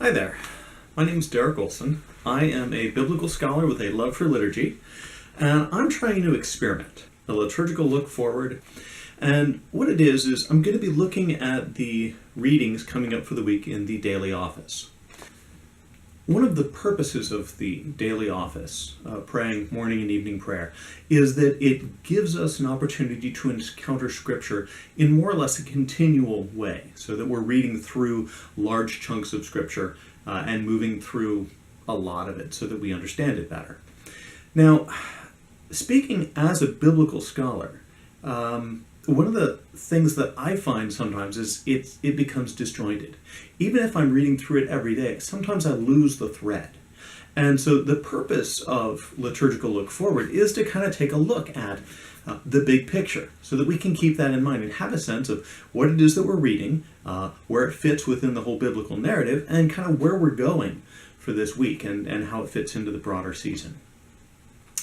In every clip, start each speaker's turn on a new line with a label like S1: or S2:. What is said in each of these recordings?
S1: Hi there. My name is Derek Olson. I am a biblical scholar with a love for liturgy, and I'm trying to experiment, a liturgical look forward. And what it is I'm going to be looking at the readings coming up for the week in the daily office. One of the purposes of the daily office, praying morning and evening prayer, is that it gives us an opportunity to encounter Scripture in more or less a continual way, so that we're reading through large chunks of Scripture and moving through a lot of it so that we understand it better. Now, speaking as a biblical scholar, one of the things that I find sometimes is it becomes disjointed. Even if I'm reading through it every day, sometimes I lose the thread. And so the purpose of Liturgical Look Forward is to kind of take a look at the big picture so that we can keep that in mind and have a sense of what it is that we're reading, where it fits within the whole biblical narrative, and kind of where we're going for this week and how it fits into the broader season.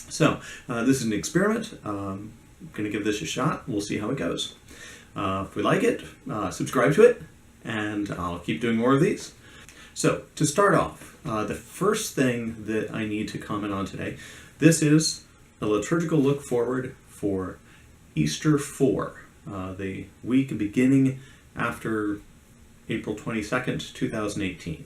S1: So this is an experiment. I'm going to give this a shot. We'll see how it goes. If we like it, subscribe to it, and I'll keep doing more of these. So to start off, the first thing that I need to comment on today, this is a liturgical look forward for Easter 4, the week beginning after April 22nd, 2018.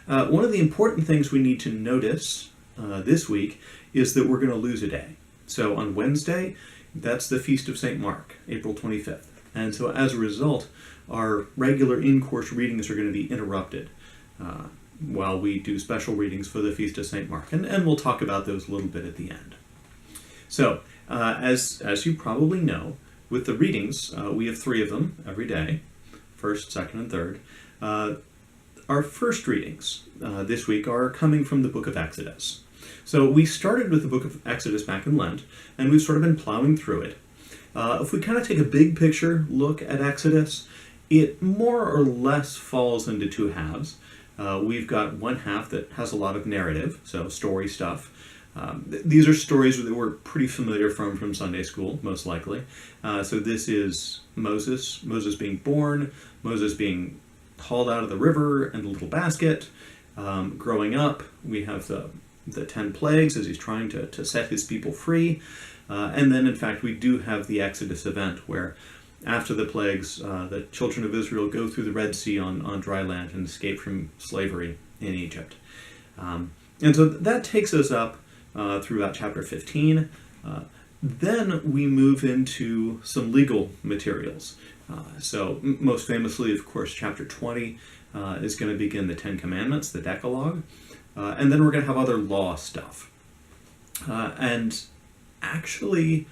S1: One of the important things we need to notice this week is that we're going to lose a day. So on Wednesday, that's the Feast of St. Mark, April 25th. And so as a result, our regular in-course readings are going to be interrupted while we do special readings for the Feast of St. Mark. And we'll talk about those a little bit at the end. So, as you probably know, with the readings, we have 3 of them every day, first, second, and third. Our first readings this week are coming from the book of Exodus. So we started with the book of Exodus back in Lent, and we've sort of been plowing through it. If we kind of take a big picture look at Exodus, it more or less falls into 2 halves. We've got one half that has a lot of narrative, so story stuff. These are stories that we're pretty familiar from Sunday school, most likely. So this is Moses being born, Moses being hauled out of the river in the little basket, growing up. We have the 10 plagues as he's trying to set his people free. And then, in fact, we do have the Exodus event where after the plagues, the children of Israel go through the Red Sea on dry land and escape from slavery in Egypt. And so that takes us up throughout chapter 15. Then we move into some legal materials. So most famously, of course, chapter 20 is going to begin the 10 Commandments, the Decalogue. And then we're going to have other law stuff. And actually,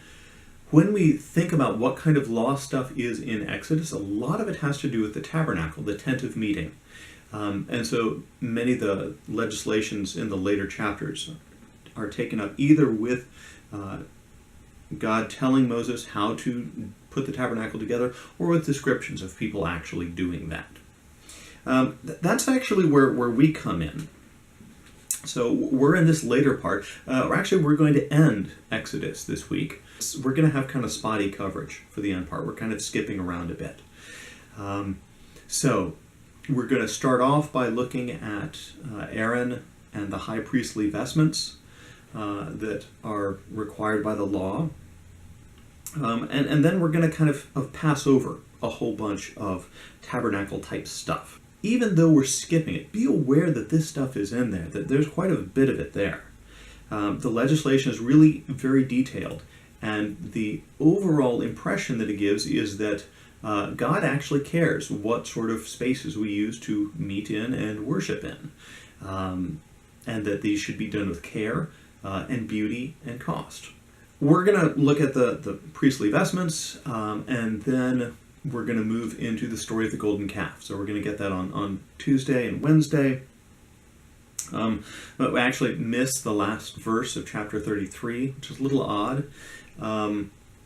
S1: when we think about what kind of law stuff is in Exodus, a lot of it has to do with the tabernacle, the tent of meeting. And so many of the legislations in the later chapters are taken up either with God telling Moses how to put the tabernacle together, or with descriptions of people actually doing that. That's actually where we come in. So we're in this later part. We're going to end Exodus this week. We're going to have kind of spotty coverage for the end part. We're kind of skipping around a bit. So we're going to start off by looking at Aaron and the high priestly vestments that are required by the law. And then we're going to kind of pass over a whole bunch of tabernacle type stuff. Even though we're skipping it, be aware that this stuff is in there, that there's quite a bit of it there. The legislation is really very detailed, and the overall impression that it gives is that God actually cares what sort of spaces we use to meet in and worship in, and that these should be done with care and beauty and cost. We're going to look at the priestly vestments, and then we're going to move into the story of the golden calf. So we're going to get that on Tuesday and Wednesday. But we actually missed the last verse of chapter 33, which is a little odd.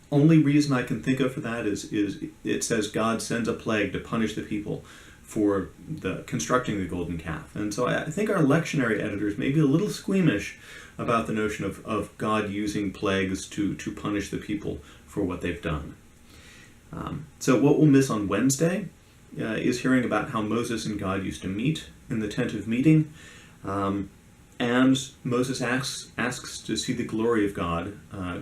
S1: Only reason I can think of for that is it says God sends a plague to punish the people for the constructing the golden calf. And so I think our lectionary editors may be a little squeamish about the notion of God using plagues to punish the people for what they've done. So what we'll miss on Wednesday is hearing about how Moses and God used to meet in the tent of meeting. And Moses asks to see the glory of God.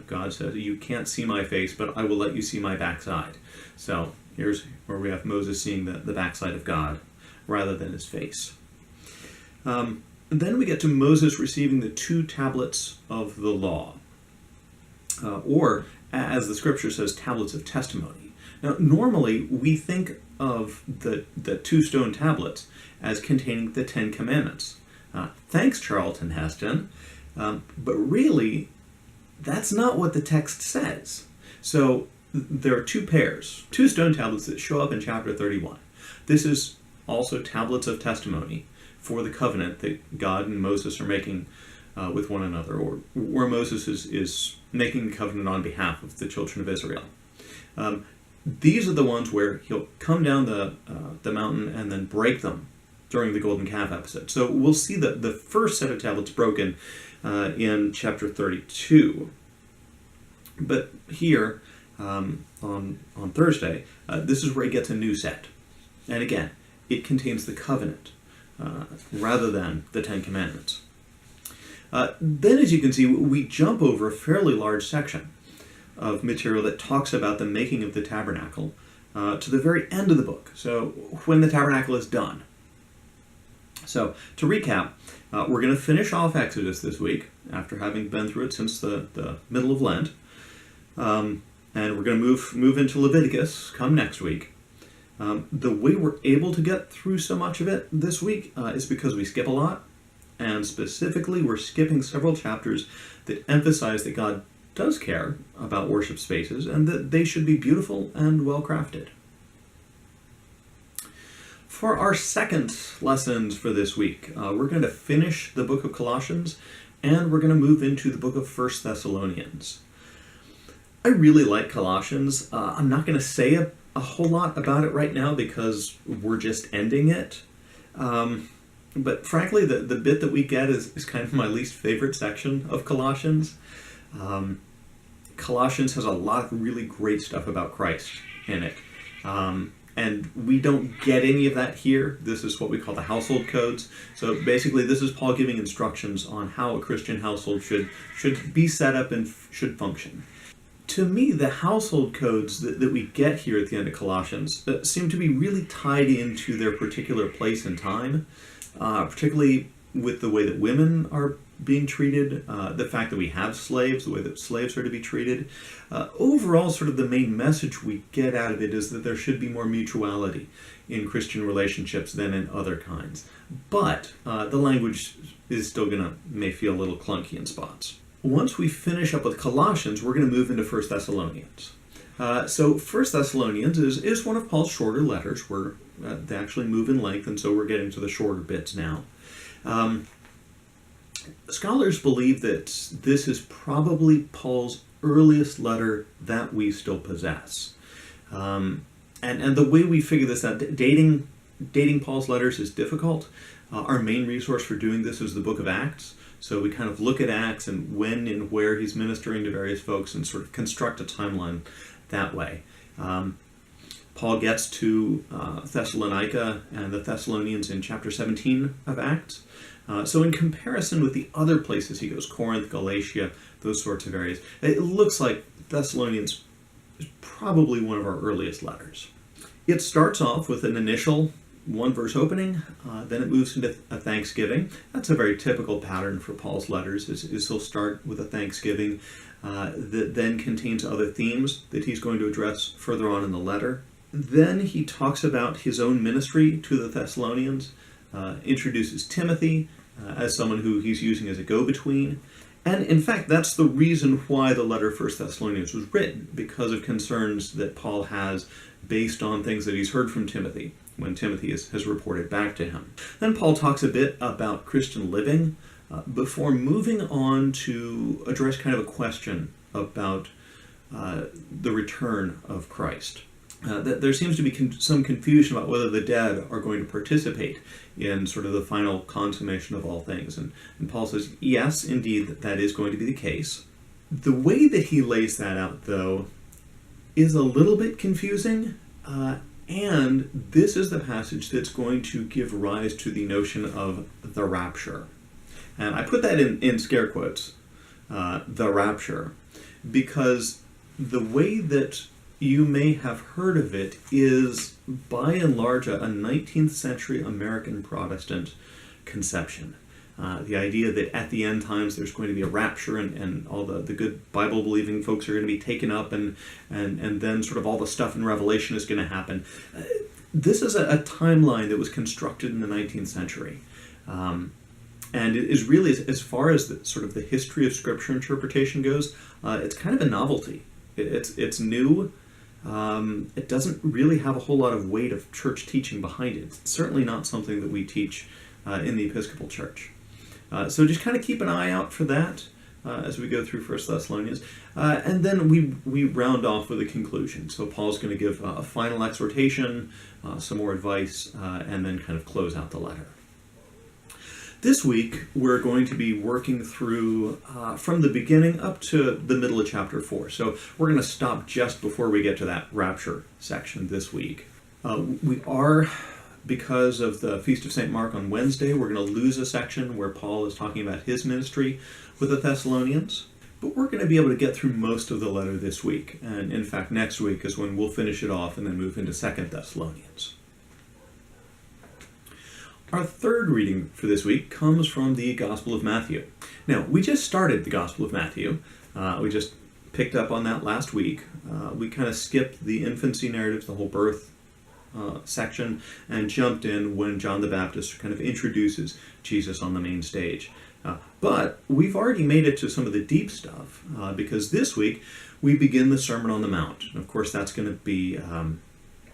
S1: God says, "You can't see my face, but I will let you see my backside." So here's where we have Moses seeing the backside of God rather than his face. Then we get to Moses receiving the 2 tablets of the law, or, as the scripture says, tablets of testimony. Now, normally we think of the 2 stone tablets as containing the 10 commandments. Thanks, Charlton Heston. But really, that's not what the text says. So there are 2 pairs, 2 stone tablets that show up in chapter 31. This is also tablets of testimony for the covenant that God and Moses are making with one another, or where Moses is making the covenant on behalf of the children of Israel. These are the ones where he'll come down the mountain and then break them during the golden calf episode. So we'll see the first set of tablets broken in chapter 32. But here, on Thursday, this is where he gets a new set. And again, it contains the covenant rather than the 10 Commandments. Then, as you can see, we jump over a fairly large section of material that talks about the making of the tabernacle to the very end of the book. So when the tabernacle is done. So to recap, we're going to finish off Exodus this week after having been through it since the middle of Lent. And we're going to move into Leviticus come next week. The way we're able to get through so much of it this week is because we skip a lot. And specifically, we're skipping several chapters that emphasize that God does care about worship spaces and that they should be beautiful and well-crafted. For our second lessons for this week, we're going to finish the book of Colossians and we're going to move into the book of 1 Thessalonians. I really like Colossians. I'm not going to say a whole lot about it right now because we're just ending it. But frankly, the bit that we get is kind of my least favorite section of Colossians. Colossians has a lot of really great stuff about Christ in it. And we don't get any of that here. This is what we call the household codes. So basically, this is Paul giving instructions on how a Christian household should be set up and should function. To me, the household codes that we get here at the end of Colossians seem to be really tied into their particular place and time, particularly with the way that women are being treated, the fact that we have slaves, the way that slaves are to be treated. Overall, sort of the main message we get out of it is that there should be more mutuality in Christian than in other kinds. But the language is still may feel a little clunky in spots. Once we finish up with Colossians, we're going to move into 1 Thessalonians. So 1 Thessalonians is one of Paul's shorter letters where they actually move in length, and so we're getting to the shorter bits now. Scholars believe that this is probably Paul's earliest letter that we still possess. And the way we figure this out, dating Paul's letters is difficult. Our main resource for doing this is the book of Acts. So we kind of look at Acts and when and where he's ministering to various folks and sort of construct a timeline that way. Paul gets to Thessalonica and the Thessalonians in chapter 17 of Acts. So in comparison with the other places he goes, Corinth, Galatia, those sorts of areas, it looks like Thessalonians is probably one of our earliest letters. It starts off with an initial one-verse opening, then it moves into a thanksgiving. That's a very typical pattern for Paul's letters, is he'll start with a thanksgiving that then contains other themes that he's going to address further on in the letter. Then he talks about his own ministry to the Thessalonians, introduces Timothy as someone who he's using as a go-between. And in fact, that's the reason why the letter of 1 Thessalonians was written, because of concerns that Paul has based on things that he's heard from Timothy, when Timothy has reported back to him. Then Paul talks a bit about Christian living before moving on to address kind of a question about the return of Christ. There seems to be some confusion about whether the dead are going to participate in sort of the final consummation of all things. And Paul says, yes, indeed, that is going to be the case. The way that he lays that out, though, is a little bit confusing. And this is the passage that's going to give rise to the notion of the rapture. And I put that in scare quotes, the rapture, because the way that you may have heard of it is, by and large, a 19th century American Protestant conception. The idea that at the end times there's going to be a rapture and all the good Bible-believing folks are going to be taken up and then sort of all the stuff in Revelation is going to happen. This is a timeline that was constructed in the 19th century. And it is really, as far as sort of the history of Scripture interpretation goes, it's kind of a novelty. It's new. It doesn't really have a whole lot of weight of church teaching behind it. It's certainly not something that we teach in the Episcopal Church. So just kind of keep an eye out for that as we go through 1 Thessalonians. And then we round off with a conclusion. So Paul's going to give a final exhortation, some more advice, and then kind of close out the letter. This week, we're going to be working through from the beginning up to the middle of chapter 4. So we're going to stop just before we get to that rapture section this week. We are, because of the Feast of St. Mark on Wednesday, we're going to lose a section where Paul is talking about his ministry with the Thessalonians. But we're going to be able to get through most of the letter this week. And in fact, next week is when we'll finish it off and then move into 2 Thessalonians. Our third reading for this week comes from the Gospel of Matthew. Now, we just started the Gospel of Matthew. We just picked up on that last week. We kind of skipped the infancy narratives, the whole birth section, and jumped in when John the Baptist kind of introduces Jesus on the main stage. But we've already made it to some of the deep stuff, because this week we begin the Sermon on the Mount. And of course, that's going to be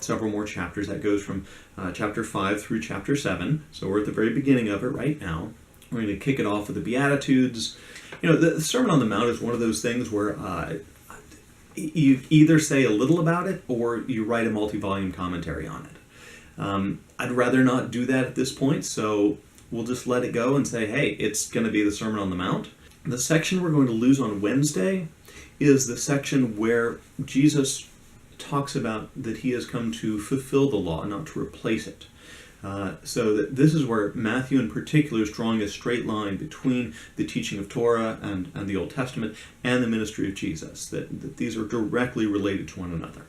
S1: several more chapters. That goes from chapter 5 through chapter 7. So we're at the very beginning of it right now. We're going to kick it off with the Beatitudes. You know, the Sermon on the Mount is one of those things where you either say a little about it or you write a multi-volume commentary on it. I'd rather not do that at this point, so we'll just let it go and say, hey, it's going to be the Sermon on the Mount. The section we're going to lose on Wednesday is the section where Jesus talks about that he has come to fulfill the law, not to replace it. So this is where Matthew in particular is drawing a straight line between the teaching of Torah and the Old Testament and the ministry of Jesus, that these are directly related to one another.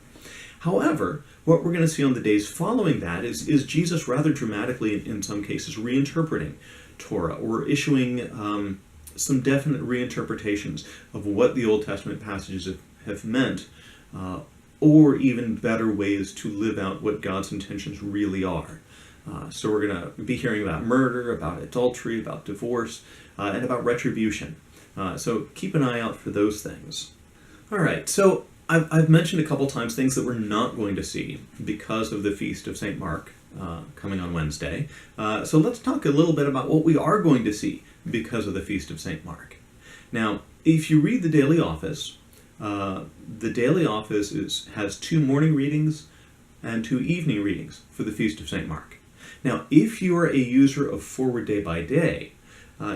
S1: However, what we're going to see on the days following that is Jesus rather dramatically, in some cases, reinterpreting Torah or issuing some definite reinterpretations of what the Old Testament passages have meant, or even better ways to live out what God's intentions really are. So we're going to be hearing about murder, about adultery, about divorce, and about retribution. So keep an eye out for those things. All right, so I've mentioned a couple times things that we're not going to see because of the Feast of St. Mark coming on Wednesday. So let's talk a little bit about what we are going to see because of the Feast of St. Mark. Now, if you read the Daily Office, the Daily Office has 2 morning readings and 2 evening readings for the Feast of St. Mark. Now, if you are a user of Forward Day by Day,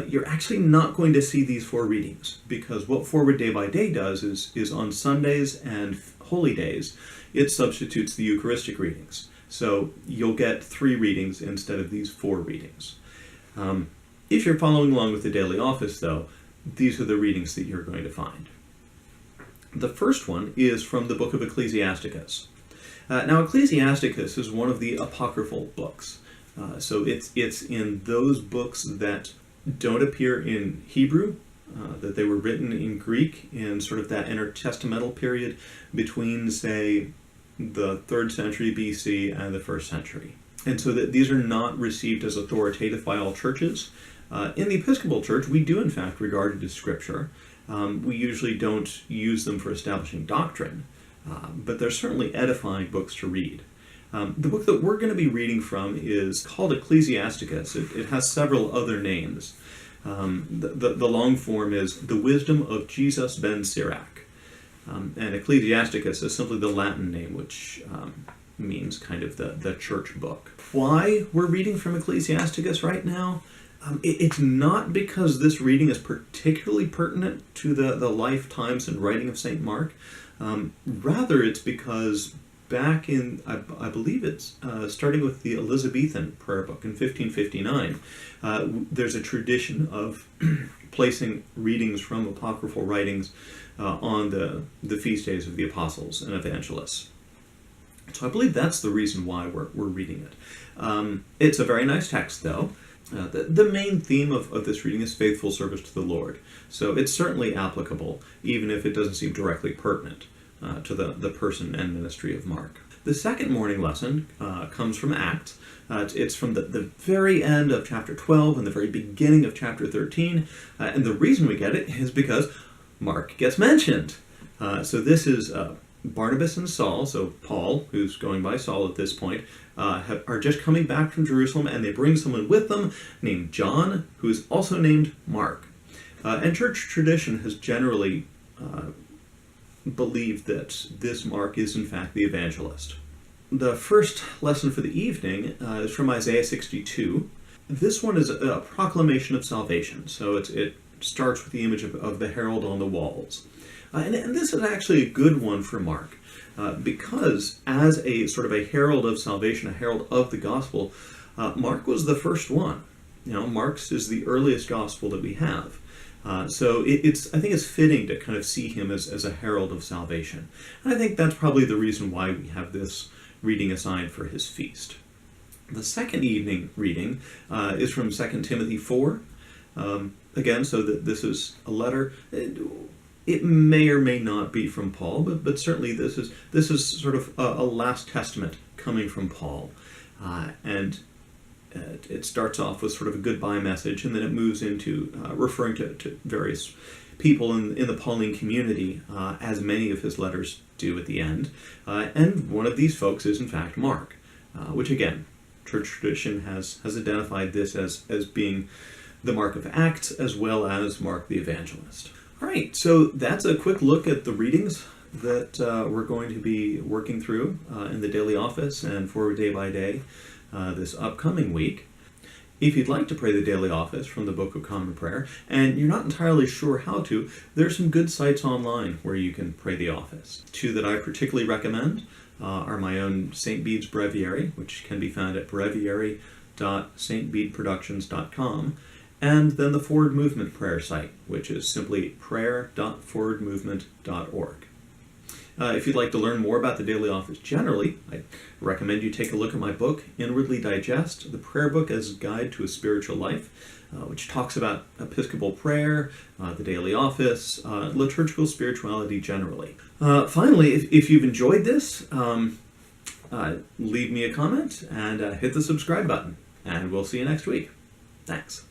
S1: you're actually not going to see these 4 readings, because what Forward Day by Day does is on Sundays and holy days, it substitutes the Eucharistic readings. So you'll get 3 readings instead of these 4 readings. If you're following along with the Daily Office, though, these are the readings that you're going to find. The first one is from the book of Ecclesiasticus. Now, Ecclesiasticus is one of the apocryphal books. So it's in those books that don't appear in Hebrew, that they were written in Greek in sort of that intertestamental period between, say, the 3rd century BC and the 1st century. And so that these are not received as authoritative by all churches. In the Episcopal Church, we do in fact regard it as scripture. We usually don't use them for establishing doctrine, but they're certainly edifying books to read. The book that we're going to be reading from is called Ecclesiasticus. It has several other names. The long form is The Wisdom of Jesus ben Sirach. And Ecclesiasticus is simply the Latin name, which means kind of the church book. Why we're reading from Ecclesiasticus right now? It's not because this reading is particularly pertinent to the life, times, and writing of St. Mark. Rather, it's because back in, I believe it's starting with the Elizabethan prayer book in 1559. There's a tradition of placing readings from apocryphal writings on the feast days of the apostles and evangelists. So I believe that's the reason why we're reading it. It's a very nice text, though. The main theme of this reading is faithful service to the Lord. So it's certainly applicable, even if it doesn't seem directly pertinent to the person and ministry of Mark. The second morning lesson comes from Acts. It's from the very end of chapter 12 and the very beginning of chapter 13. And the reason we get it is because Mark gets mentioned. So this is Barnabas and Saul, so Paul, who's going by Saul at this point, are just coming back from Jerusalem, and they bring someone with them named John, who is also named Mark. And church tradition has generally believed that this Mark is in fact the evangelist. The first lesson for the evening is from Isaiah 62. This one is a proclamation of salvation, so it starts with the image of the herald on the walls. And this is actually a good one for Mark, because as a sort of a herald of salvation, a herald of the gospel, Mark was the first one. Mark's is the earliest gospel that we have. So I think it's fitting to kind of see him as a herald of salvation. And I think that's probably the reason why we have this reading assigned for his feast. The second evening reading is from 2 Timothy 4. Again, so that this is a letter. It may or may not be from Paul, but certainly this is sort of a last testament coming from Paul. And it starts off with sort of a goodbye message, and then it moves into referring to various people in the Pauline community, as many of his letters do at the end. And one of these folks is, in fact, Mark, which, again, church tradition has identified this as being the Mark of Acts as well as Mark the Evangelist. All right, so that's a quick look at the readings that we're going to be working through in the daily office and for day by day this upcoming week. If you'd like to pray the daily office from the Book of Common Prayer, and you're not entirely sure how to, there's some good sites online where you can pray the office. Two that I particularly recommend are my own St. Bede's Breviary, which can be found at breviary.stbedeproductions.com, and then the Forward Movement prayer site, which is simply prayer.forwardmovement.org. If you'd like to learn more about the daily office generally, I recommend you take a look at my book, Inwardly Digest, the prayer book as a guide to a spiritual life, which talks about Episcopal prayer, the daily office, liturgical spirituality generally. Finally, if you've enjoyed this, leave me a comment and hit the subscribe button, and we'll see you next week. Thanks.